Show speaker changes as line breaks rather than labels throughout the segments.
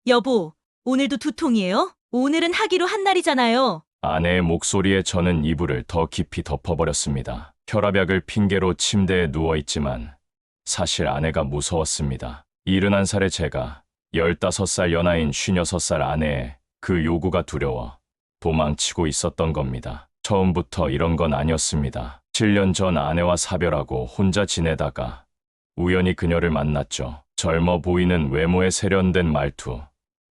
여보, 오늘도 두통이에요? 오늘은 하기로 한 날이잖아요.
아내의 목소리에 저는 이불을 더 깊이 덮어버렸습니다. 혈압약을 핑계로 침대에 누워있지만 사실 아내가 무서웠습니다. 71살의 제가 15살 연하인 56살 아내의 그 요구가 두려워 도망치고 있었던 겁니다. 처음부터 이런 건 아니었습니다. 7년 전 아내와 사별하고 혼자 지내다가 우연히 그녀를 만났죠. 젊어 보이는 외모에 세련된 말투,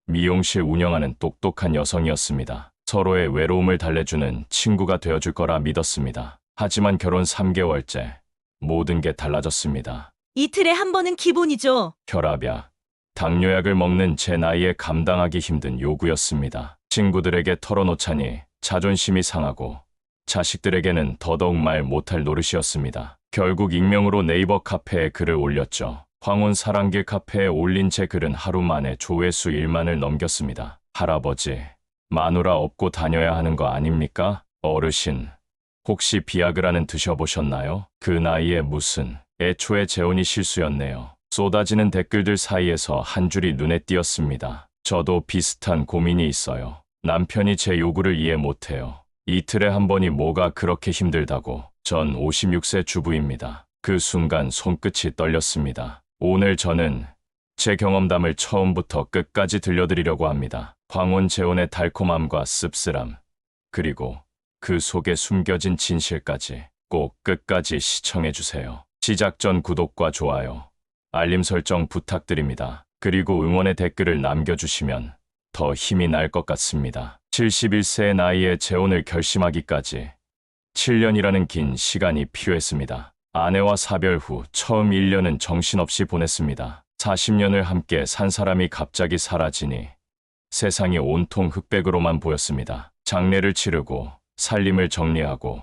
미용실 운영하는 똑똑한 여성이었습니다. 서로의 외로움을 달래주는 친구가 되어줄 거라 믿었습니다. 하지만 결혼 3개월째 모든 게 달라졌습니다.
이틀에 한 번은 기본이죠.
혈압약, 당뇨약을 먹는 제 나이에 감당하기 힘든 요구였습니다. 친구들에게 털어놓자니 자존심이 상하고 자식들에게는 더더욱 말 못할 노릇이었습니다. 결국 익명으로 네이버 카페에 글을 올렸죠. 황혼 사랑길 카페에 올린 제 글은 하루 만에 조회수 1만을 넘겼습니다. 할아버지, 마누라 업고 다녀야 하는 거 아닙니까? 어르신, 혹시 비아그라는 드셔보셨나요? 그 나이에 무슨, 애초에 재혼이 실수였네요. 쏟아지는 댓글들 사이에서 한 줄이 눈에 띄었습니다. 저도 비슷한 고민이 있어요. 남편이 제 요구를 이해 못해요. 이틀에 한 번이 뭐가 그렇게 힘들다고. 전 56세 주부입니다. 그 순간 손끝이 떨렸습니다. 오늘 저는 제 경험담을 처음부터 끝까지 들려드리려고 합니다. 황혼 재혼의 달콤함과 씁쓸함, 그리고 그 속에 숨겨진 진실까지 꼭 끝까지 시청해주세요. 시작 전 구독과 좋아요, 알림 설정 부탁드립니다. 그리고 응원의 댓글을 남겨주시면 더 힘이 날 것 같습니다. 71세의 나이에 재혼을 결심하기까지 7년이라는 긴 시간이 필요했습니다. 아내와 사별 후 처음 1년은 정신없이 보냈습니다. 40년을 함께 산 사람이 갑자기 사라지니 세상이 온통 흑백으로만 보였습니다. 장례를 치르고 살림을 정리하고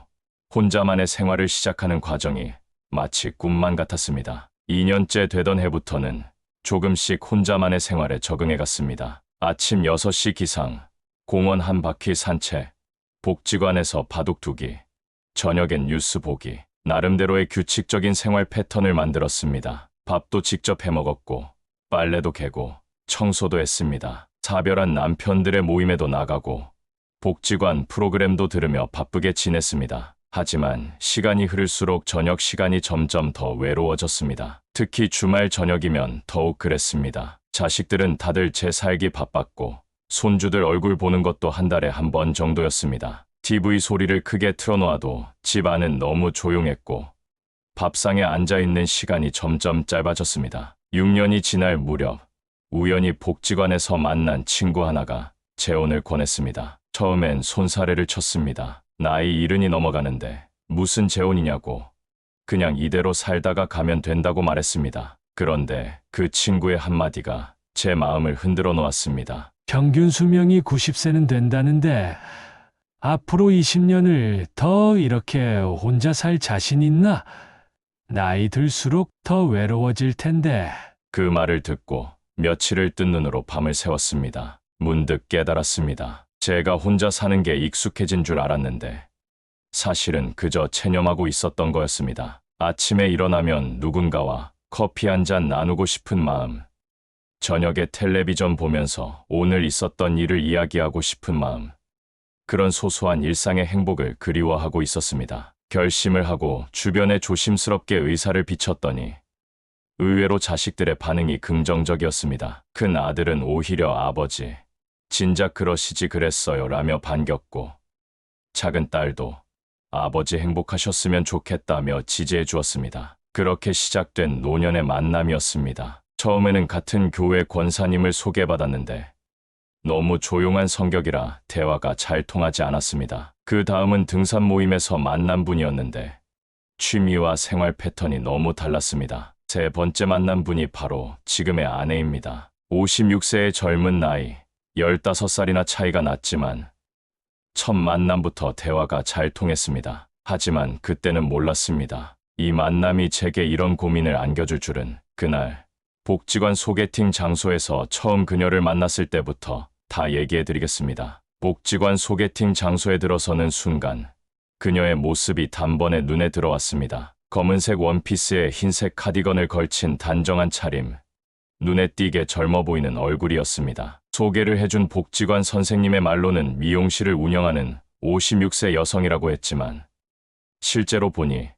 혼자만의 생활을 시작하는 과정이 마치 꿈만 같았습니다. 2년째 되던 해부터는 조금씩 혼자만의 생활에 적응해갔습니다. 아침 6시 기상, 공원 한 바퀴 산책, 복지관에서 바둑 두기, 저녁엔 뉴스 보기, 나름대로의 규칙적인 생활 패턴을 만들었습니다. 밥도 직접 해먹었고, 빨래도 개고, 청소도 했습니다. 사별한 남편들의 모임에도 나가고, 복지관 프로그램도 들으며 바쁘게 지냈습니다. 하지만 시간이 흐를수록 저녁 시간이 점점 더 외로워졌습니다. 특히 주말 저녁이면 더욱 그랬습니다. 자식들은 다들 제 살기 바빴고, 손주들 얼굴 보는 것도 한 달에 한 번 정도였습니다. TV 소리를 크게 틀어놓아도 집 안은 너무 조용했고 밥상에 앉아있는 시간이 점점 짧아졌습니다. 6년이 지날 무렵 우연히 복지관에서 만난 친구 하나가 재혼을 권했습니다. 처음엔 손사래를 쳤습니다. 나이 70이 넘어가는데 무슨 재혼이냐고, 그냥 이대로 살다가 가면 된다고 말했습니다. 그런데 그 친구의 한마디가 제 마음을 흔들어 놓았습니다.
평균 수명이 90세는 된다는데 앞으로 20년을 더 이렇게 혼자 살 자신 있나? 나이 들수록 더 외로워질 텐데.
그 말을 듣고 며칠을 뜬 눈으로 밤을 새웠습니다. 문득 깨달았습니다. 제가 혼자 사는 게 익숙해진 줄 알았는데 사실은 그저 체념하고 있었던 거였습니다. 아침에 일어나면 누군가와 커피 한 잔 나누고 싶은 마음, 저녁에 텔레비전 보면서 오늘 있었던 일을 이야기하고 싶은 마음, 그런 소소한 일상의 행복을 그리워하고 있었습니다. 결심을 하고 주변에 조심스럽게 의사를 비췄더니 의외로 자식들의 반응이 긍정적이었습니다. 큰 아들은 오히려 아버지, 진작 그러시지 그랬어요 라며 반겼고, 작은 딸도 아버지 행복하셨으면 좋겠다며 지지해 주었습니다. 그렇게 시작된 노년의 만남이었습니다. 처음에는 같은 교회 권사님을 소개받았는데 너무 조용한 성격이라 대화가 잘 통하지 않았습니다. 그 다음은 등산 모임에서 만난 분이었는데 취미와 생활 패턴이 너무 달랐습니다. 세 번째 만난 분이 바로 지금의 아내입니다. 56세의 젊은 나이, 15살이나 차이가 났지만 첫 만남부터 대화가 잘 통했습니다. 하지만 그때는 몰랐습니다. 이 만남이 제게 이런 고민을 안겨줄 줄은. 그날 복지관 소개팅 장소에서 처음 그녀를 만났을 때부터 다 얘기해드리겠습니다. 복지관 소개팅 장소에 들어서는 순간 그녀의 모습이 단번에 눈에 들어왔습니다. 검은색 원피스에 흰색 카디건을 걸친 단정한 차림, 눈에 띄게 젊어 보이는 얼굴이었습니다. 소개를 해준 복지관 선생님의 말로는 미용실을 운영하는 56세 여성이라고 했지만 실제로 보니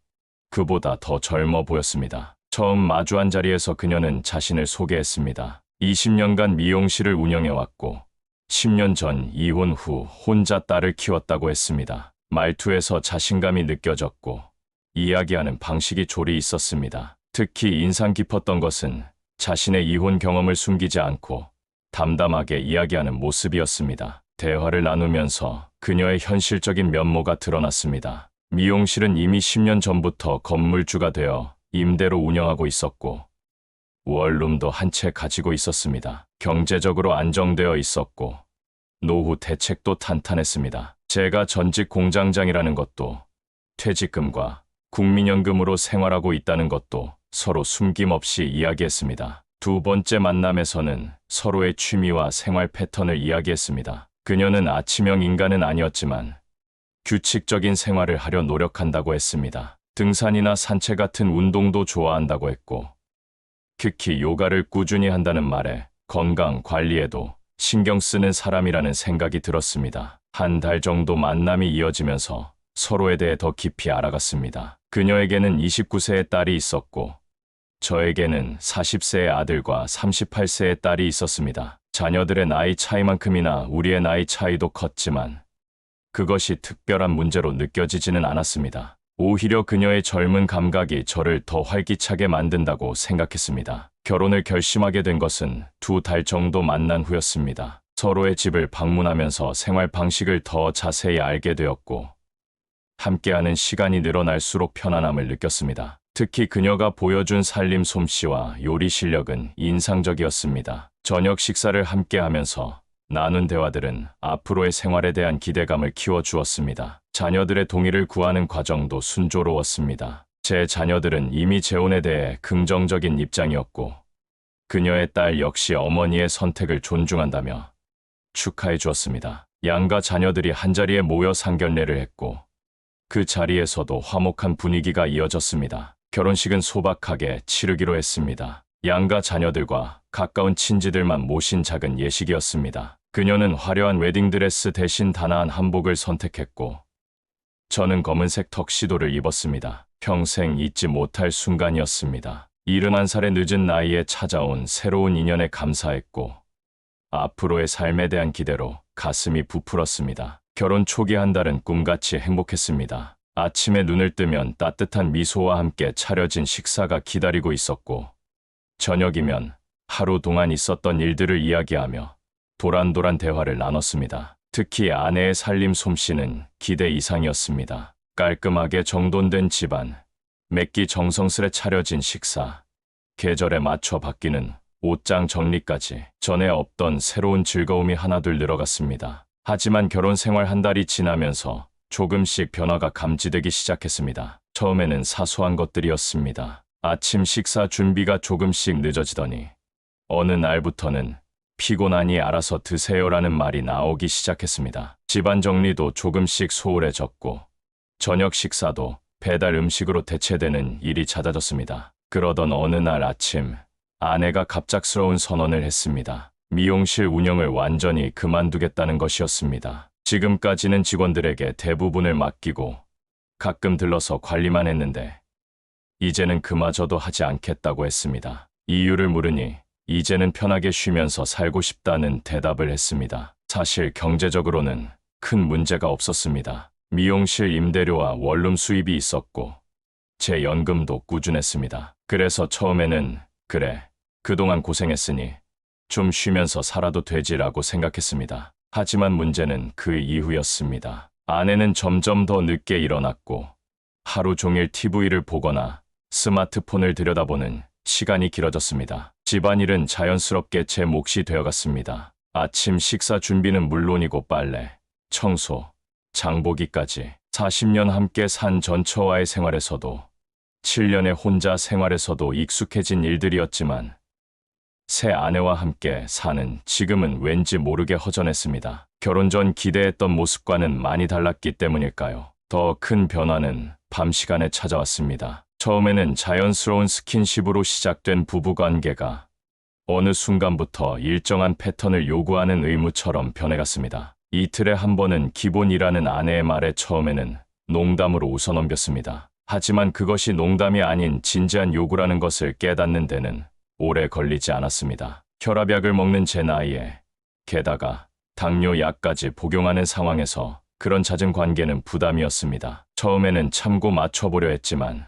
그보다 더 젊어 보였습니다. 처음 마주한 자리에서 그녀는 자신을 소개했습니다. 20년간 미용실을 운영해왔고 10년 전 이혼 후 혼자 딸을 키웠다고 했습니다. 말투에서 자신감이 느껴졌고 이야기하는 방식이 조리 있었습니다. 특히 인상 깊었던 것은 자신의 이혼 경험을 숨기지 않고 담담하게 이야기하는 모습이었습니다. 대화를 나누면서 그녀의 현실적인 면모가 드러났습니다. 미용실은 이미 10년 전부터 건물주가 되어 임대로 운영하고 있었고 원룸도 한 채 가지고 있었습니다. 경제적으로 안정되어 있었고 노후 대책도 탄탄했습니다. 제가 전직 공장장이라는 것도 퇴직금과 국민연금으로 생활하고 있다는 것도 서로 숨김없이 이야기했습니다. 두 번째 만남에서는 서로의 취미와 생활 패턴을 이야기했습니다. 그녀는 아침형 인간은 아니었지만 규칙적인 생활을 하려 노력한다고 했습니다. 등산이나 산책 같은 운동도 좋아한다고 했고 특히 요가를 꾸준히 한다는 말에 건강 관리에도 신경 쓰는 사람이라는 생각이 들었습니다. 한 달 정도 만남이 이어지면서 서로에 대해 더 깊이 알아갔습니다. 그녀에게는 29세의 딸이 있었고 저에게는 40세의 아들과 38세의 딸이 있었습니다. 자녀들의 나이 차이만큼이나 우리의 나이 차이도 컸지만 그것이 특별한 문제로 느껴지지는 않았습니다. 오히려 그녀의 젊은 감각이 저를 더 활기차게 만든다고 생각했습니다. 결혼을 결심하게 된 것은 2달 정도 만난 후였습니다. 서로의 집을 방문하면서 생활 방식을 더 자세히 알게 되었고 함께하는 시간이 늘어날수록 편안함을 느꼈습니다. 특히 그녀가 보여준 살림 솜씨와 요리 실력은 인상적이었습니다. 저녁 식사를 함께하면서 나눈 대화들은 앞으로의 생활에 대한 기대감을 키워주었습니다. 자녀들의 동의를 구하는 과정도 순조로웠습니다. 제 자녀들은 이미 재혼에 대해 긍정적인 입장이었고 그녀의 딸 역시 어머니의 선택을 존중한다며 축하해 주었습니다. 양가 자녀들이 한자리에 모여 상견례를 했고 그 자리에서도 화목한 분위기가 이어졌습니다. 결혼식은 소박하게 치르기로 했습니다. 양가 자녀들과 가까운 친지들만 모신 작은 예식이었습니다. 그녀는 화려한 웨딩드레스 대신 단아한 한복을 선택했고 저는 검은색 턱시도를 입었습니다. 평생 잊지 못할 순간이었습니다. 71살의 늦은 나이에 찾아온 새로운 인연에 감사했고 앞으로의 삶에 대한 기대로 가슴이 부풀었습니다. 결혼 초기 한 달은 꿈같이 행복했습니다. 아침에 눈을 뜨면 따뜻한 미소와 함께 차려진 식사가 기다리고 있었고 저녁이면 하루 동안 있었던 일들을 이야기하며 도란도란 대화를 나눴습니다. 특히 아내의 살림 솜씨는 기대 이상이었습니다. 깔끔하게 정돈된 집안, 맵기 정성스레 차려진 식사, 계절에 맞춰 바뀌는 옷장 정리까지 전에 없던 새로운 즐거움이 하나둘 늘어갔습니다. 하지만 결혼 생활 한 달이 지나면서 조금씩 변화가 감지되기 시작했습니다. 처음에는 사소한 것들이었습니다. 아침 식사 준비가 조금씩 늦어지더니 어느 날부터는 피곤하니 알아서 드세요라는 말이 나오기 시작했습니다. 집안 정리도 조금씩 소홀해졌고 저녁 식사도 배달 음식으로 대체되는 일이 잦아졌습니다. 그러던 어느 날 아침 아내가 갑작스러운 선언을 했습니다. 미용실 운영을 완전히 그만두겠다는 것이었습니다. 지금까지는 직원들에게 대부분을 맡기고 가끔 들러서 관리만 했는데 이제는 그마저도 하지 않겠다고 했습니다. 이유를 물으니 이제는 편하게 쉬면서 살고 싶다는 대답을 했습니다. 사실 경제적으로는 큰 문제가 없었습니다. 미용실 임대료와 원룸 수입이 있었고 제 연금도 꾸준했습니다. 그래서 처음에는 그래, 그동안 고생했으니 좀 쉬면서 살아도 되지라고 생각했습니다. 하지만 문제는 그 이후였습니다. 아내는 점점 더 늦게 일어났고 하루 종일 TV를 보거나 스마트폰을 들여다보는 시간이 길어졌습니다. 집안일은 자연스럽게 제 몫이 되어갔습니다. 아침 식사 준비는 물론이고 빨래, 청소, 장보기까지 40년 함께 산 전처와의 생활에서도 7년의 혼자 생활에서도 익숙해진 일들이었지만 새 아내와 함께 사는 지금은 왠지 모르게 허전했습니다. 결혼 전 기대했던 모습과는 많이 달랐기 때문일까요? 더 큰 변화는 밤 시간에 찾아왔습니다. 처음에는 자연스러운 스킨십으로 시작된 부부관계가 어느 순간부터 일정한 패턴을 요구하는 의무처럼 변해갔습니다. 이틀에 한 번은 기본이라는 아내의 말에 처음에는 농담으로 웃어넘겼습니다. 하지만 그것이 농담이 아닌 진지한 요구라는 것을 깨닫는 데는 오래 걸리지 않았습니다. 혈압약을 먹는 제 나이에 게다가 당뇨약까지 복용하는 상황에서 그런 잦은 관계는 부담이었습니다. 처음에는 참고 맞춰보려 했지만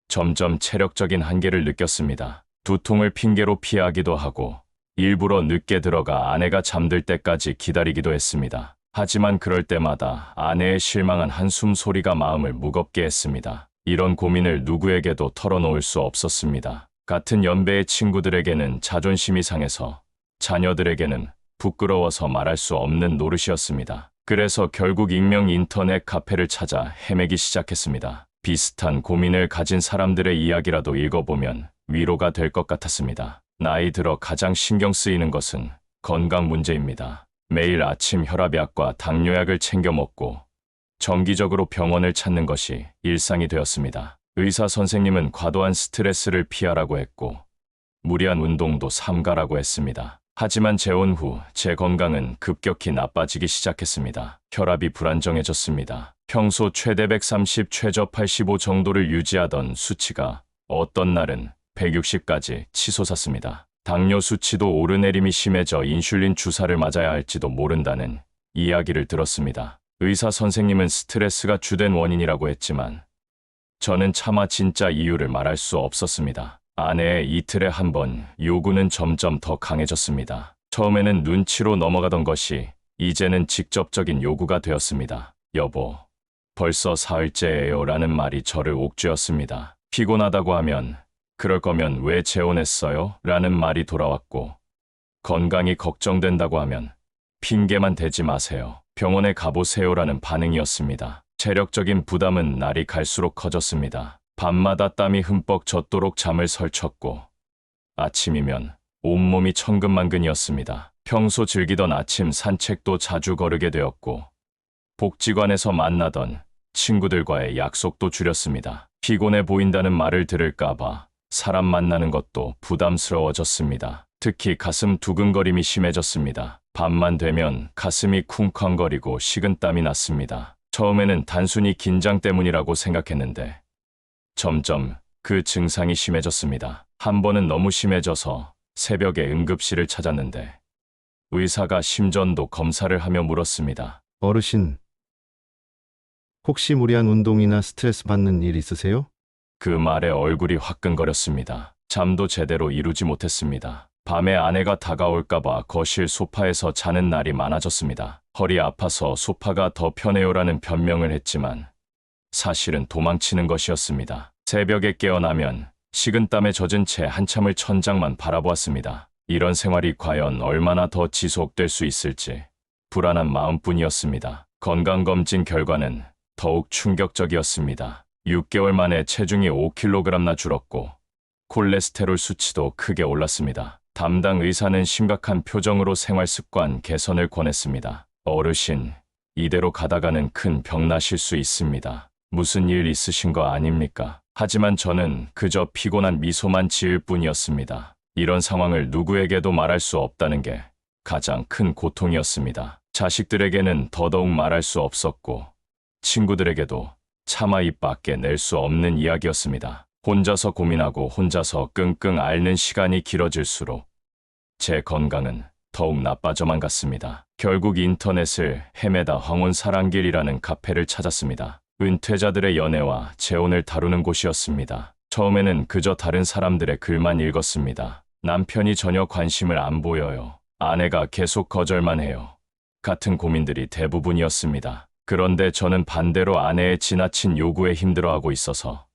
점점 체력적인 한계를 느꼈습니다. 두통을 핑계로 피하기도 하고 일부러 늦게 들어가 아내가 잠들 때까지 기다리기도 했습니다. 하지만 그럴 때마다 아내의 실망한 한숨 소리가 마음을 무겁게 했습니다. 이런 고민을 누구에게도 털어놓을 수 없었습니다. 같은 연배의 친구들에게는 자존심이 상해서 자녀들에게는 부끄러워서 말할 수 없는 노릇이었습니다. 그래서 결국 익명 인터넷 카페를 찾아 헤매기 시작했습니다. 비슷한 고민을 가진 사람들의 이야기라도 읽어보면 위로가 될 것 같았습니다. 나이 들어 가장 신경 쓰이는 것은 건강 문제입니다. 매일 아침 혈압약과 당뇨약을 챙겨 먹고 정기적으로 병원을 찾는 것이 일상이 되었습니다. 의사 선생님은 과도한 스트레스를 피하라고 했고 무리한 운동도 삼가라고 했습니다. 하지만 재혼 후 제 건강은 급격히 나빠지기 시작했습니다. 혈압이 불안정해졌습니다. 평소 최대 130, 최저 85 정도를 유지하던 수치가 어떤 날은 160까지 치솟았습니다. 당뇨 수치도 오르내림이 심해져 인슐린 주사를 맞아야 할지도 모른다는 이야기를 들었습니다. 의사 선생님은 스트레스가 주된 원인이라고 했지만 저는 차마 진짜 이유를 말할 수 없었습니다. 아내의 이틀에 한 번 요구는 점점 더 강해졌습니다. 처음에는 눈치로 넘어가던 것이 이제는 직접적인 요구가 되었습니다. 여보, 벌써 사흘째예요 라는 말이 저를 옥죄었습니다. 피곤하다고 하면 그럴 거면 왜 재혼했어요? 라는 말이 돌아왔고 건강이 걱정된다고 하면 핑계만 대지 마세요. 병원에 가보세요라는 반응이었습니다. 체력적인 부담은 날이 갈수록 커졌습니다. 밤마다 땀이 흠뻑 젖도록 잠을 설쳤고 아침이면 온몸이 천근만근이었습니다. 평소 즐기던 아침 산책도 자주 거르게 되었고 복지관에서 만나던 친구들과의 약속도 줄였습니다. 피곤해 보인다는 말을 들을까봐 사람 만나는 것도 부담스러워졌습니다. 특히 가슴 두근거림이 심해졌습니다. 밤만 되면 가슴이 쿵쾅거리고 식은땀이 났습니다. 처음에는 단순히 긴장 때문이라고 생각했는데 점점 그 증상이 심해졌습니다. 한 번은 너무 심해져서 새벽에 응급실을 찾았는데 의사가 심전도 검사를 하며 물었습니다.
어르신, 혹시 무리한 운동이나 스트레스 받는 일 있으세요?
그 말에 얼굴이 화끈거렸습니다. 잠도 제대로 이루지 못했습니다. 밤에 아내가 다가올까봐 거실 소파에서 자는 날이 많아졌습니다. 허리 아파서 소파가 더 편해요라는 변명을 했지만 사실은 도망치는 것이었습니다. 새벽에 깨어나면 식은땀에 젖은 채 한참을 천장만 바라보았습니다. 이런 생활이 과연 얼마나 더 지속될 수 있을지 불안한 마음뿐이었습니다. 건강검진 결과는 더욱 충격적이었습니다. 6개월 만에 체중이 5kg나 줄었고 콜레스테롤 수치도 크게 올랐습니다. 담당 의사는 심각한 표정으로 생활습관 개선을 권했습니다. 어르신, 이대로 가다가는 큰 병 나실 수 있습니다. 무슨 일 있으신 거 아닙니까? 하지만 저는 그저 피곤한 미소만 지을 뿐이었습니다. 이런 상황을 누구에게도 말할 수 없다는 게 가장 큰 고통이었습니다. 자식들에게는 더더욱 말할 수 없었고 친구들에게도 차마 입 밖에 낼 수 없는 이야기였습니다. 혼자서 고민하고 혼자서 끙끙 앓는 시간이 길어질수록 제 건강은 더욱 나빠져만 갔습니다. 결국 인터넷을 헤매다 황혼사랑길이라는 카페를 찾았습니다. 은퇴자들의 연애와 재혼을 다루는 곳이었습니다. 처음에는 그저 다른 사람들의 글만 읽었습니다. 남편이 전혀 관심을 안 보여요. 아내가 계속 거절만 해요. 같은 고민들이 대부분이었습니다. 그런데 저는 반대로 아내의 지나친 요구에 힘들어하고 있어서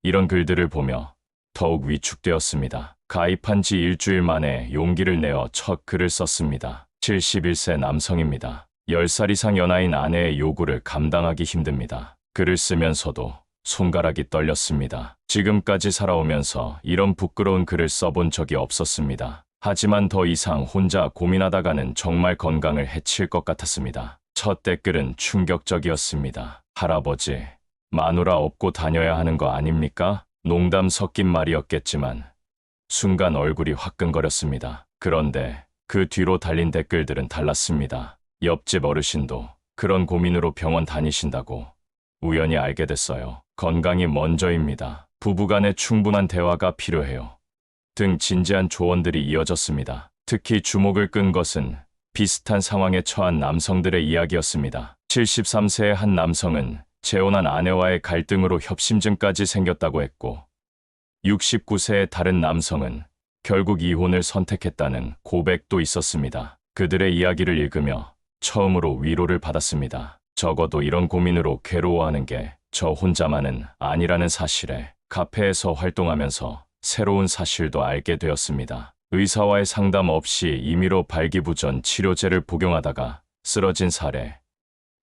이런 글들을 보며 더욱 위축되었습니다. 가입한 지 일주일 만에 용기를 내어 첫 글을 썼습니다. 71세 남성입니다. 10살 이상 연하인 아내의 요구를 감당하기 힘듭니다. 글을 쓰면서도 손가락이 떨렸습니다. 지금까지 살아오면서 이런 부끄러운 글을 써본 적이 없었습니다. 하지만 더 이상 혼자 고민하다가는 정말 건강을 해칠 것 같았습니다. 첫 댓글은 충격적이었습니다. 할아버지, 마누라 업고 다녀야 하는 거 아닙니까? 농담 섞인 말이었겠지만 순간 얼굴이 화끈거렸습니다. 그런데 그 뒤로 달린 댓글들은 달랐습니다. 옆집 어르신도 그런 고민으로 병원 다니신다고 우연히 알게 됐어요. 건강이 먼저입니다. 부부간에 충분한 대화가 필요해요. 등 진지한 조언들이 이어졌습니다. 특히 주목을 끈 것은 비슷한 상황에 처한 남성들의 이야기였습니다. 73세의 한 남성은 재혼한 아내와의 갈등으로 협심증까지 생겼다고 했고, 69세의 다른 남성은 결국 이혼을 선택했다는 고백도 있었습니다. 그들의 이야기를 읽으며 처음으로 위로를 받았습니다. 적어도 이런 고민으로 괴로워하는 게 저 혼자만은 아니라는 사실에 카페에서 활동하면서 새로운 사실도 알게 되었습니다. 의사와의 상담 없이 임의로 발기부전 치료제를 복용하다가 쓰러진 사례,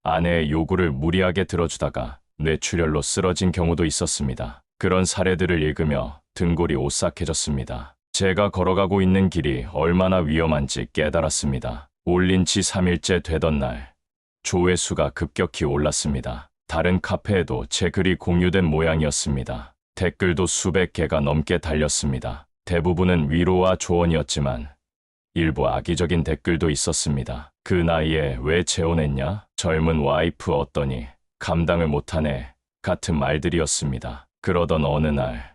아내의 요구를 무리하게 들어주다가 뇌출혈로 쓰러진 경우도 있었습니다. 그런 사례들을 읽으며 등골이 오싹해졌습니다. 제가 걸어가고 있는 길이 얼마나 위험한지 깨달았습니다. 올린 지 3일째 되던 날, 조회수가 급격히 올랐습니다. 다른 카페에도 제 글이 공유된 모양이었습니다. 댓글도 수백 개가 넘게 달렸습니다. 대부분은 위로와 조언이었지만 일부 악의적인 댓글도 있었습니다. 그 나이에 왜 재혼했냐? 젊은 와이프 어떠니? 감당을 못하네. 같은 말들이었습니다. 그러던 어느 날,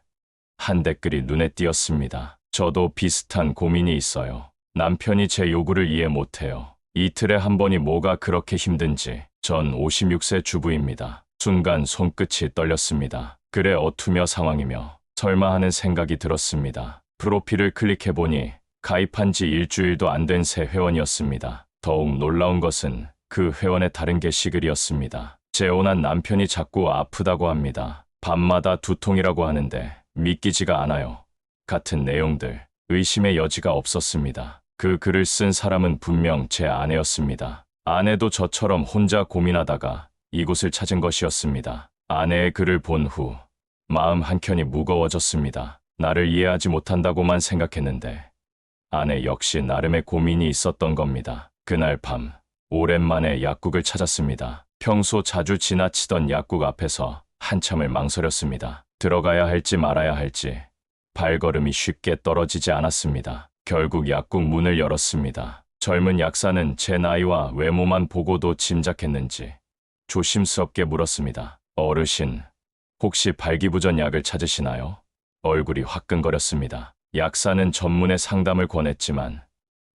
한 댓글이 눈에 띄었습니다. 저도 비슷한 고민이 있어요. 남편이 제 요구를 이해 못해요. 이틀에 한 번이 뭐가 그렇게 힘든지. 전 56세 주부입니다. 순간 손끝이 떨렸습니다. 글에 어투며 상황이며 설마 하는 생각이 들었습니다. 프로필을 클릭해보니 가입한 지 일주일도 안 된 새 회원이었습니다. 더욱 놀라운 것은 그 회원의 다른 게시글이었습니다. 재혼한 남편이 자꾸 아프다고 합니다. 밤마다 두통이라고 하는데 믿기지가 않아요. 같은 내용들, 의심의 여지가 없었습니다. 그 글을 쓴 사람은 분명 제 아내였습니다. 아내도 저처럼 혼자 고민하다가 이곳을 찾은 것이었습니다. 아내의 글을 본 후 마음 한켠이 무거워졌습니다. 나를 이해하지 못한다고만 생각했는데 아내 역시 나름의 고민이 있었던 겁니다. 그날 밤 오랜만에 약국을 찾았습니다. 평소 자주 지나치던 약국 앞에서 한참을 망설였습니다. 들어가야 할지 말아야 할지 발걸음이 쉽게 떨어지지 않았습니다. 결국 약국 문을 열었습니다. 젊은 약사는 제 나이와 외모만 보고도 짐작했는지 조심스럽게 물었습니다. 어르신, 혹시 발기부전 약을 찾으시나요? 얼굴이 화끈거렸습니다. 약사는 전문의 상담을 권했지만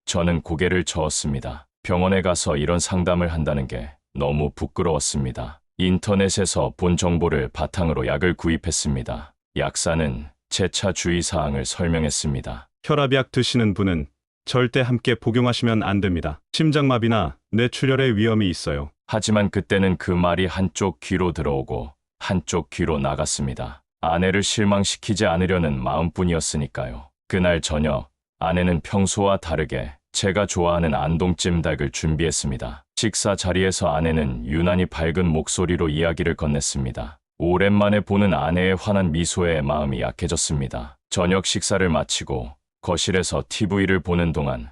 저는 고개를 저었습니다. 병원에 가서 이런 상담을 한다는 게 너무 부끄러웠습니다. 인터넷에서 본 정보를 바탕으로 약을 구입했습니다. 약사는 재차 주의사항을 설명했습니다.
혈압약 드시는 분은 절대 함께 복용하시면 안 됩니다. 심장마비나 뇌출혈의 위험이 있어요.
하지만 그때는 그 말이 한쪽 귀로 들어오고 한쪽 귀로 나갔습니다. 아내를 실망시키지 않으려는 마음뿐이었으니까요. 그날 저녁, 아내는 평소와 다르게 제가 좋아하는 안동찜닭을 준비했습니다. 식사 자리에서 아내는 유난히 밝은 목소리로 이야기를 건넸습니다. 오랜만에 보는 아내의 환한 미소에 마음이 약해졌습니다. 저녁 식사를 마치고 거실에서 TV를 보는 동안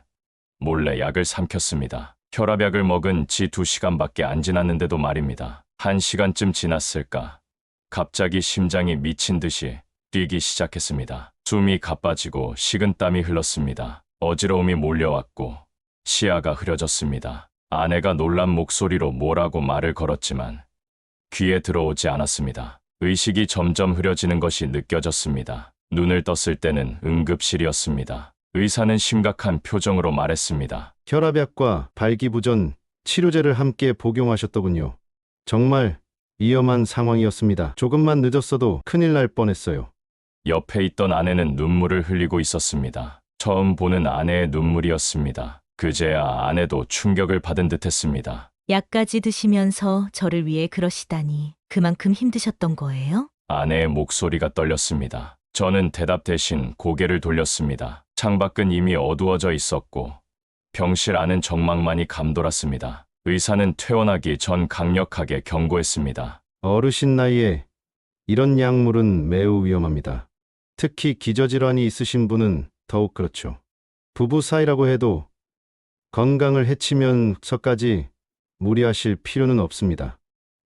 몰래 약을 삼켰습니다. 혈압약을 먹은 지 2시간밖에 안 지났는데도 말입니다. 1시간쯤 지났을까? 갑자기 심장이 미친 듯이 뛰기 시작했습니다. 숨이 가빠지고 식은땀이 흘렀습니다. 어지러움이 몰려왔고 시야가 흐려졌습니다. 아내가 놀란 목소리로 뭐라고 말을 걸었지만 귀에 들어오지 않았습니다. 의식이 점점 흐려지는 것이 느껴졌습니다. 눈을 떴을 때는 응급실이었습니다. 의사는 심각한 표정으로 말했습니다.
혈압약과 발기부전 치료제를 함께 복용하셨더군요. 정말 위험한 상황이었습니다. 조금만 늦었어도 큰일 날 뻔했어요.
옆에 있던 아내는 눈물을 흘리고 있었습니다. 처음 보는 아내의 눈물이었습니다. 그제야 아내도 충격을 받은 듯했습니다.
약까지 드시면서 저를 위해 그러시다니 그만큼 힘드셨던 거예요?
아내의 목소리가 떨렸습니다. 저는 대답 대신 고개를 돌렸습니다. 창밖은 이미 어두워져 있었고 병실 안은 정막만이 감돌았습니다. 의사는 퇴원하기 전 강력하게 경고했습니다.
어르신 나이에 이런 약물은 매우 위험합니다. 특히 기저질환이 있으신 분은 더욱 그렇죠. 부부 사이라고 해도 건강을 해치면서까지 무리하실 필요는 없습니다.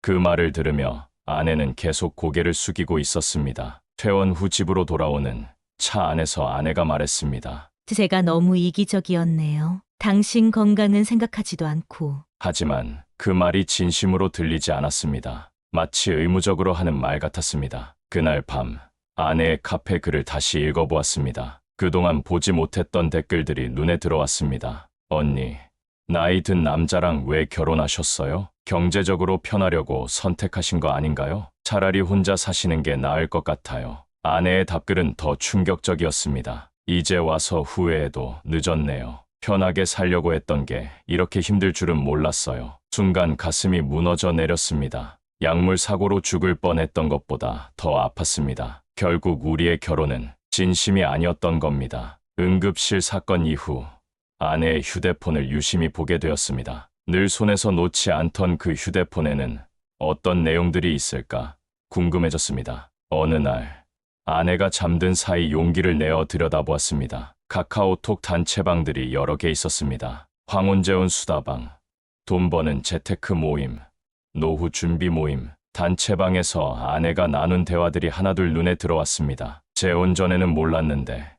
그 말을 들으며 아내는 계속 고개를 숙이고 있었습니다. 퇴원 후 집으로 돌아오는 차 안에서 아내가 말했습니다.
제가 너무 이기적이었네요. 당신 건강은 생각하지도 않고.
하지만 그 말이 진심으로 들리지 않았습니다. 마치 의무적으로 하는 말 같았습니다. 그날 밤 아내의 카페 글을 다시 읽어보았습니다. 그동안 보지 못했던 댓글들이 눈에 들어왔습니다. 언니, 나이 든 남자랑 왜 결혼하셨어요? 경제적으로 편하려고 선택하신 거 아닌가요? 차라리 혼자 사시는 게 나을 것 같아요. 아내의 답글은 더 충격적이었습니다. 이제 와서 후회해도 늦었네요. 편하게 살려고 했던 게 이렇게 힘들 줄은 몰랐어요. 순간 가슴이 무너져 내렸습니다. 약물 사고로 죽을 뻔했던 것보다 더 아팠습니다. 결국 우리의 결혼은 진심이 아니었던 겁니다. 응급실 사건 이후 아내의 휴대폰을 유심히 보게 되었습니다. 늘 손에서 놓지 않던 그 휴대폰에는 어떤 내용들이 있을까 궁금해졌습니다. 어느 날 아내가 잠든 사이 용기를 내어 들여다보았습니다. 카카오톡 단체방들이 여러 개 있었습니다. 황혼재혼 수다방, 돈 버는 재테크 모임, 노후 준비 모임, 단체방에서 아내가 나눈 대화들이 하나둘 눈에 들어왔습니다. 재혼 전에는 몰랐는데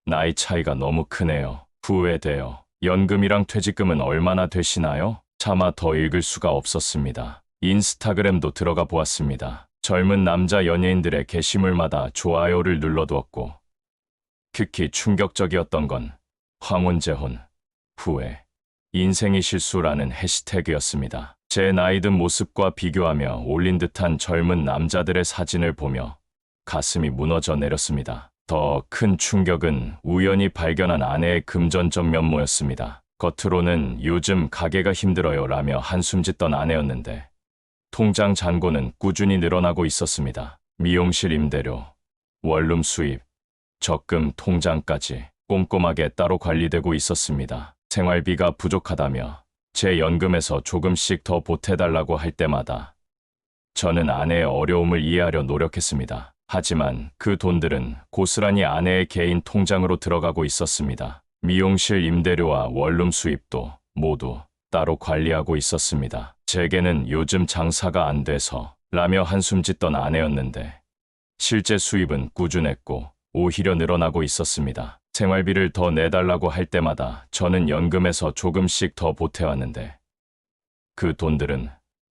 나이 차이가 너무 크네요. 후회돼요. 연금이랑 퇴직금은 얼마나 되시나요? 차마 더 읽을 수가 없었습니다. 인스타그램도 들어가 보았습니다. 젊은 남자 연예인들의 게시물마다 좋아요를 눌러두었고 특히 충격적이었던 건 황혼재혼, 후회, 인생이 실수라는 해시태그였습니다. 제 나이 든 모습과 비교하며 올린 듯한 젊은 남자들의 사진을 보며 가슴이 무너져 내렸습니다. 더 큰 충격은 우연히 발견한 아내의 금전적 면모였습니다. 겉으로는 요즘 가게가 힘들어요 라며 한숨 짓던 아내였는데 통장 잔고는 꾸준히 늘어나고 있었습니다. 미용실 임대료, 원룸 수입, 적금 통장까지 꼼꼼하게 따로 관리되고 있었습니다. 생활비가 부족하다며 제 연금에서 조금씩 더 보태달라고 할 때마다 저는 아내의 어려움을 이해하려 노력했습니다. 하지만 그 돈들은 고스란히 아내의 개인 통장으로 들어가고 있었습니다. 미용실 임대료와 원룸 수입도 모두 따로 관리하고 있었습니다. 제게는 요즘 장사가 안 돼서 라며 한숨 짓던 아내였는데 실제 수입은 꾸준했고 오히려 늘어나고 있었습니다. 생활비를 더 내달라고 할 때마다 저는 연금에서 조금씩 더 보태왔는데 그 돈들은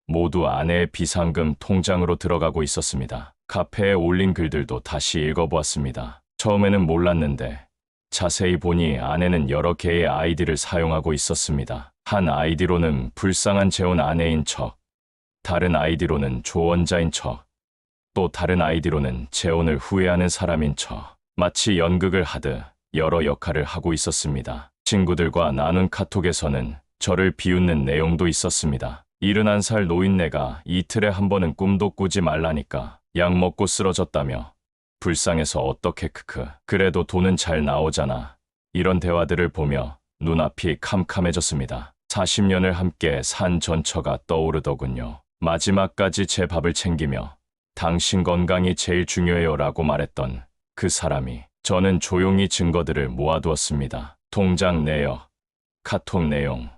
모두 아내의 비상금 통장으로 들어가고 있었습니다. 카페에 올린 글들도 다시 읽어보았습니다. 처음에는 몰랐는데 자세히 보니 아내는 여러 개의 아이디를 사용하고 있었습니다. 한 아이디로는 불쌍한 재혼 아내인 척, 다른 아이디로는 조언자인 척, 또 다른 아이디로는 재혼을 후회하는 사람인 척, 마치 연극을 하듯 여러 역할을 하고 있었습니다. 친구들과 나눈 카톡에서는 저를 비웃는 내용도 있었습니다. 71살 노인네가 이틀에 한 번은 꿈도 꾸지 말라니까 약 먹고 쓰러졌다며 불쌍해서 어떻게 크크 그래도 돈은 잘 나오잖아. 이런 대화들을 보며 눈앞이 캄캄해졌습니다. 40년을 함께 산 전처가 떠오르더군요. 마지막까지 제 밥을 챙기며 당신 건강이 제일 중요해요 라고 말했던 그 사람이 저는 조용히 증거들을 모아두었습니다. 통장 내역, 카톡 내용,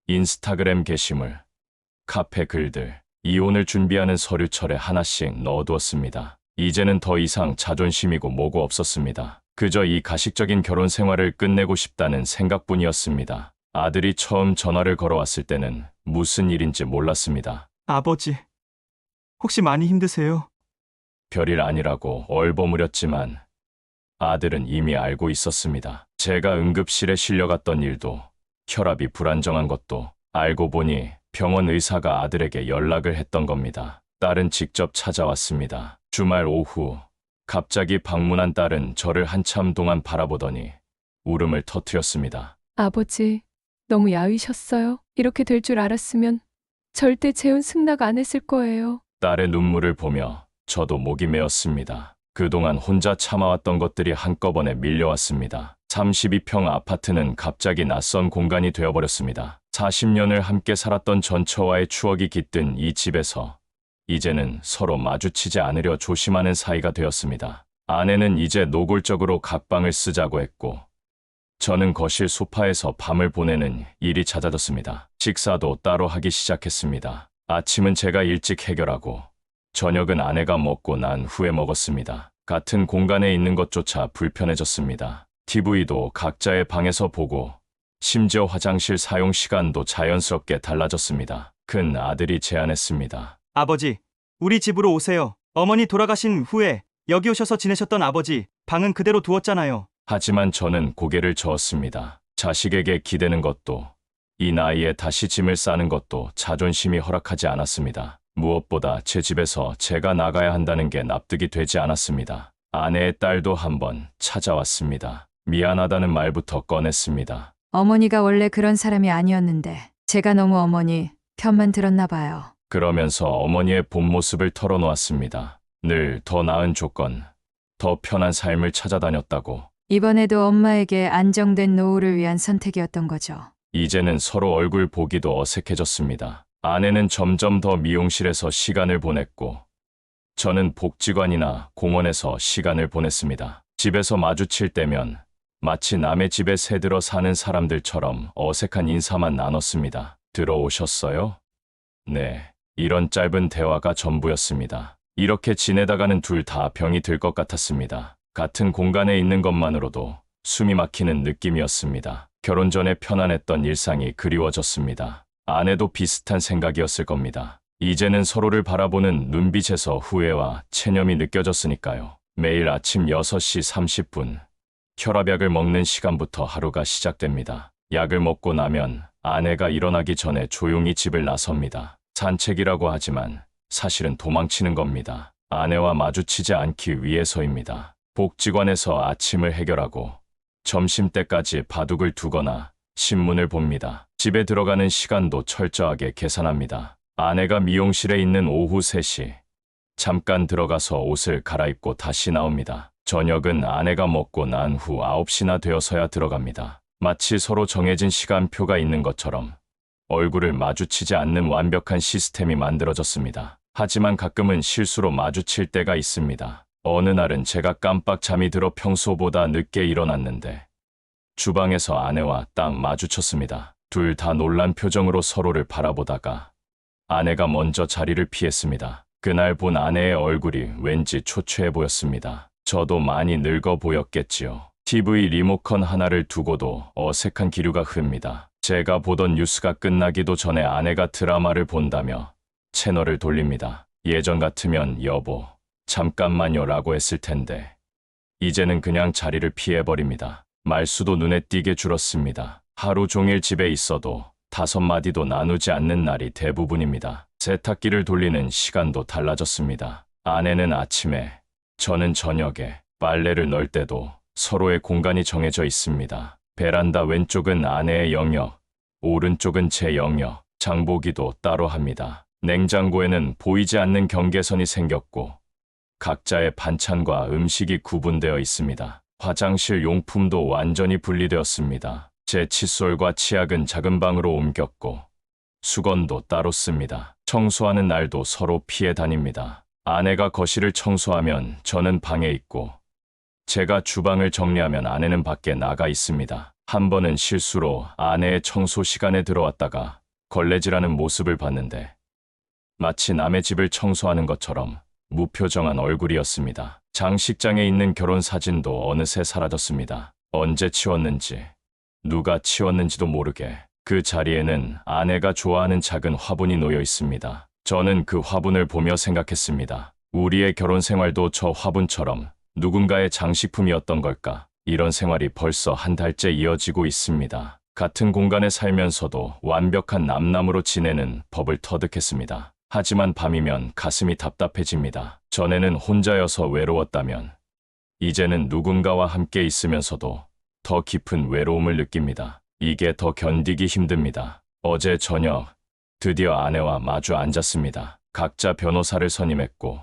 인스타그램 게시물, 카페 글들, 이혼을 준비하는 서류철에 하나씩 넣어두었습니다. 이제는 더 이상 자존심이고 뭐고 없었습니다. 그저 이 가식적인 결혼 생활을 끝내고 싶다는 생각뿐이었습니다. 아들이 처음 전화를 걸어왔을 때는 무슨 일인지 몰랐습니다.
아버지, 혹시 많이 힘드세요?
별일 아니라고 얼버무렸지만 아들은 이미 알고 있었습니다. 제가 응급실에 실려갔던 일도 혈압이 불안정한 것도 알고 보니 병원 의사가 아들에게 연락을 했던 겁니다. 딸은 직접 찾아왔습니다. 주말 오후 갑자기 방문한 딸은 저를 한참 동안 바라보더니 울음을 터뜨렸습니다.
아버지, 너무 야위셨어요. 이렇게 될 줄 알았으면 절대 재혼 승낙 안 했을 거예요.
딸의 눈물을 보며 저도 목이 메었습니다. 그동안 혼자 참아왔던 것들이 한꺼번에 밀려왔습니다. 32평 아파트는 갑자기 낯선 공간이 되어버렸습니다. 40년을 함께 살았던 전처와의 추억이 깃든 이 집에서 이제는 서로 마주치지 않으려 조심하는 사이가 되었습니다. 아내는 이제 노골적으로 각방을 쓰자고 했고 저는 거실 소파에서 밤을 보내는 일이 잦아졌습니다. 식사도 따로 하기 시작했습니다. 아침은 제가 일찍 해결하고 저녁은 아내가 먹고 난 후에 먹었습니다. 같은 공간에 있는 것조차 불편해졌습니다. TV도 각자의 방에서 보고 심지어 화장실 사용 시간도 자연스럽게 달라졌습니다. 큰 아들이 제안했습니다.
아버지, 우리 집으로 오세요. 어머니 돌아가신 후에 여기 오셔서 지내셨던 아버지 방은 그대로 두었잖아요.
하지만 저는 고개를 저었습니다. 자식에게 기대는 것도 이 나이에 다시 짐을 싸는 것도 자존심이 허락하지 않았습니다. 무엇보다 제 집에서 제가 나가야 한다는 게 납득이 되지 않았습니다. 아내의 딸도 한번 찾아왔습니다. 미안하다는 말부터 꺼냈습니다.
어머니가 원래 그런 사람이 아니었는데 제가 너무 어머니 편만 들었나 봐요.
그러면서 어머니의 본 모습을 털어놓았습니다. 늘 더 나은 조건, 더 편한 삶을 찾아다녔다고.
이번에도 엄마에게 안정된 노후를 위한 선택이었던 거죠.
이제는 서로 얼굴 보기도 어색해졌습니다. 아내는 점점 더 미용실에서 시간을 보냈고 저는 복지관이나 공원에서 시간을 보냈습니다. 집에서 마주칠 때면 마치 남의 집에 새들어 사는 사람들처럼 어색한 인사만 나눴습니다. 들어오셨어요? 네. 이런 짧은 대화가 전부였습니다. 이렇게 지내다가는 둘 다 병이 들 것 같았습니다. 같은 공간에 있는 것만으로도 숨이 막히는 느낌이었습니다. 결혼 전에 편안했던 일상이 그리워졌습니다. 아내도 비슷한 생각이었을 겁니다. 이제는 서로를 바라보는 눈빛에서 후회와 체념이 느껴졌으니까요. 매일 아침 6시 30분 혈압약을 먹는 시간부터 하루가 시작됩니다. 약을 먹고 나면 아내가 일어나기 전에 조용히 집을 나섭니다. 산책이라고 하지만 사실은 도망치는 겁니다. 아내와 마주치지 않기 위해서입니다. 복지관에서 아침을 해결하고 점심때까지 바둑을 두거나 신문을 봅니다. 집에 들어가는 시간도 철저하게 계산합니다. 아내가 미용실에 있는 오후 3시 잠깐 들어가서 옷을 갈아입고 다시 나옵니다. 저녁은 아내가 먹고 난 후 9시나 되어서야 들어갑니다. 마치 서로 정해진 시간표가 있는 것처럼 얼굴을 마주치지 않는 완벽한 시스템이 만들어졌습니다. 하지만 가끔은 실수로 마주칠 때가 있습니다. 어느 날은 제가 깜빡 잠이 들어 평소보다 늦게 일어났는데 주방에서 아내와 딱 마주쳤습니다. 둘 다 놀란 표정으로 서로를 바라보다가 아내가 먼저 자리를 피했습니다. 그날 본 아내의 얼굴이 왠지 초췌해 보였습니다. 저도 많이 늙어 보였겠지요. TV 리모컨 하나를 두고도 어색한 기류가 흡니다. 제가 보던 뉴스가 끝나기도 전에 아내가 드라마를 본다며 채널을 돌립니다. 예전 같으면 여보, 잠깐만요 라고 했을 텐데 이제는 그냥 자리를 피해버립니다. 말수도 눈에 띄게 줄었습니다. 하루 종일 집에 있어도 5마디도 나누지 않는 날이 대부분입니다. 세탁기를 돌리는 시간도 달라졌습니다. 아내는 아침에, 저는 저녁에, 빨래를 넣을 때도 서로의 공간이 정해져 있습니다. 베란다 왼쪽은 아내의 영역, 오른쪽은 제 영역, 장보기도 따로 합니다. 냉장고에는 보이지 않는 경계선이 생겼고 각자의 반찬과 음식이 구분되어 있습니다. 화장실 용품도 완전히 분리되었습니다. 제 칫솔과 치약은 작은 방으로 옮겼고 수건도 따로 씁니다. 청소하는 날도 서로 피해 다닙니다. 아내가 거실을 청소하면 저는 방에 있고 제가 주방을 정리하면 아내는 밖에 나가 있습니다. 한 번은 실수로 아내의 청소 시간에 들어왔다가 걸레질하는 모습을 봤는데 마치 남의 집을 청소하는 것처럼 무표정한 얼굴이었습니다. 장식장에 있는 결혼 사진도 어느새 사라졌습니다. 언제 치웠는지, 누가 치웠는지도 모르게 그 자리에는 아내가 좋아하는 작은 화분이 놓여 있습니다. 저는 그 화분을 보며 생각했습니다. 우리의 결혼 생활도 저 화분처럼 누군가의 장식품이었던 걸까? 이런 생활이 벌써 한 달째 이어지고 있습니다. 같은 공간에 살면서도 완벽한 남남으로 지내는 법을 터득했습니다. 하지만 밤이면 가슴이 답답해집니다. 전에는 혼자여서 외로웠다면 이제는 누군가와 함께 있으면서도 더 깊은 외로움을 느낍니다. 이게 더 견디기 힘듭니다. 어제 저녁 드디어 아내와 마주 앉았습니다. 각자 변호사를 선임했고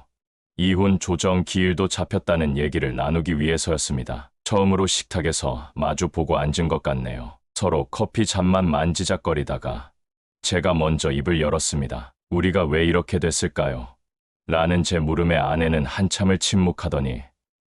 이혼 조정 기일도 잡혔다는 얘기를 나누기 위해서였습니다. 처음으로 식탁에서 마주 보고 앉은 것 같네요. 서로 커피 잔만 만지작거리다가 제가 먼저 입을 열었습니다. 우리가 왜 이렇게 됐을까요? 라는 제 물음에 아내는 한참을 침묵하더니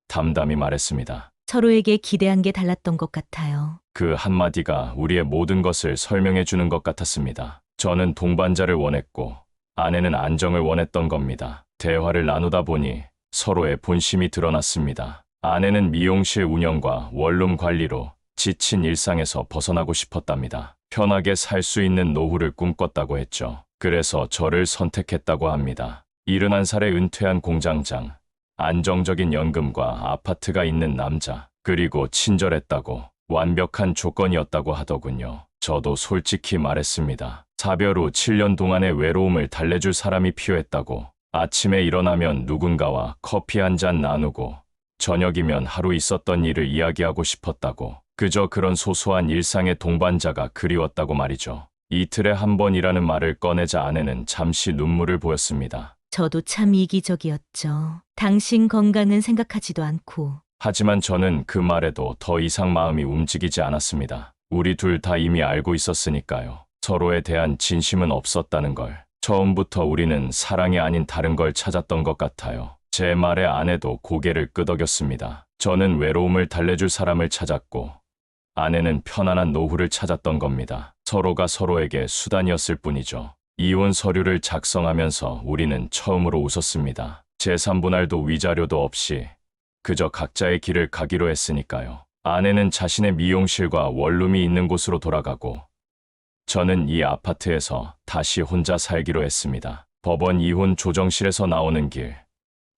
담담히 말했습니다.
서로에게 기대한 게 달랐던 것 같아요.
그 한마디가 우리의 모든 것을 설명해 주는 것 같았습니다. 저는 동반자를 원했고 아내는 안정을 원했던 겁니다. 대화를 나누다 보니 서로의 본심이 드러났습니다. 아내는 미용실 운영과 원룸 관리로 지친 일상에서 벗어나고 싶었답니다. 편하게 살 수 있는 노후를 꿈꿨다고 했죠. 그래서 저를 선택했다고 합니다. 71살에 은퇴한 공장장, 안정적인 연금과 아파트가 있는 남자, 그리고 친절했다고 완벽한 조건이었다고 하더군요. 저도 솔직히 말했습니다. 사별 후 7년 동안의 외로움을 달래줄 사람이 필요했다고. 아침에 일어나면 누군가와 커피 한 잔 나누고 저녁이면 하루 있었던 일을 이야기하고 싶었다고. 그저 그런 소소한 일상의 동반자가 그리웠다고 말이죠. 이틀에 한 번이라는 말을 꺼내자 아내는 잠시 눈물을 보였습니다.
저도 참 이기적이었죠. 당신 건강은 생각하지도 않고.
하지만 저는 그 말에도 더 이상 마음이 움직이지 않았습니다. 우리 둘 다 이미 알고 있었으니까요. 서로에 대한 진심은 없었다는 걸. 처음부터 우리는 사랑이 아닌 다른 걸 찾았던 것 같아요. 제 말에 아내도 고개를 끄덕였습니다. 저는 외로움을 달래줄 사람을 찾았고 아내는 편안한 노후를 찾았던 겁니다. 서로가 서로에게 수단이었을 뿐이죠. 이혼 서류를 작성하면서 우리는 처음으로 웃었습니다. 재산분할도 위자료도 없이 그저 각자의 길을 가기로 했으니까요. 아내는 자신의 미용실과 원룸이 있는 곳으로 돌아가고 저는 이 아파트에서 다시 혼자 살기로 했습니다. 법원 이혼 조정실에서 나오는 길,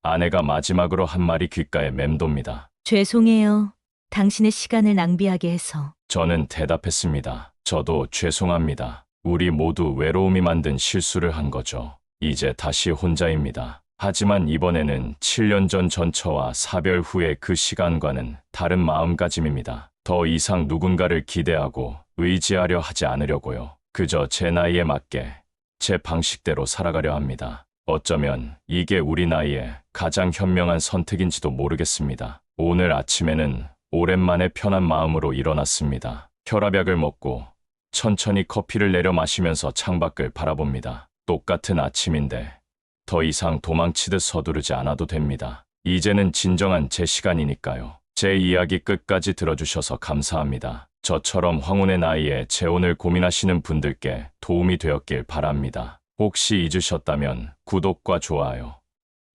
아내가 마지막으로 한 말이 귓가에 맴돕니다.
죄송해요. 당신의 시간을 낭비하게 해서.
저는 대답했습니다. 저도 죄송합니다. 우리 모두 외로움이 만든 실수를 한 거죠. 이제 다시 혼자입니다. 하지만 이번에는 7년 전 전처와 사별 후의 그 시간과는 다른 마음가짐입니다. 더 이상 누군가를 기대하고 의지하려 하지 않으려고요. 그저 제 나이에 맞게 제 방식대로 살아가려 합니다. 어쩌면 이게 우리 나이에 가장 현명한 선택인지도 모르겠습니다. 오늘 아침에는 오랜만에 편한 마음으로 일어났습니다. 혈압약을 먹고 천천히 커피를 내려 마시면서 창밖을 바라봅니다. 똑같은 아침인데 더 이상 도망치듯 서두르지 않아도 됩니다. 이제는 진정한 제 시간이니까요. 제 이야기 끝까지 들어주셔서 감사합니다. 저처럼 황혼의 나이에 재혼을 고민하시는 분들께 도움이 되었길 바랍니다. 혹시 잊으셨다면 구독과 좋아요,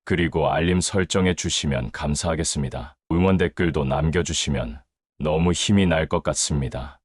그리고 알림 설정해 주시면 감사하겠습니다. 응원 댓글도 남겨주시면 너무 힘이 날 것 같습니다.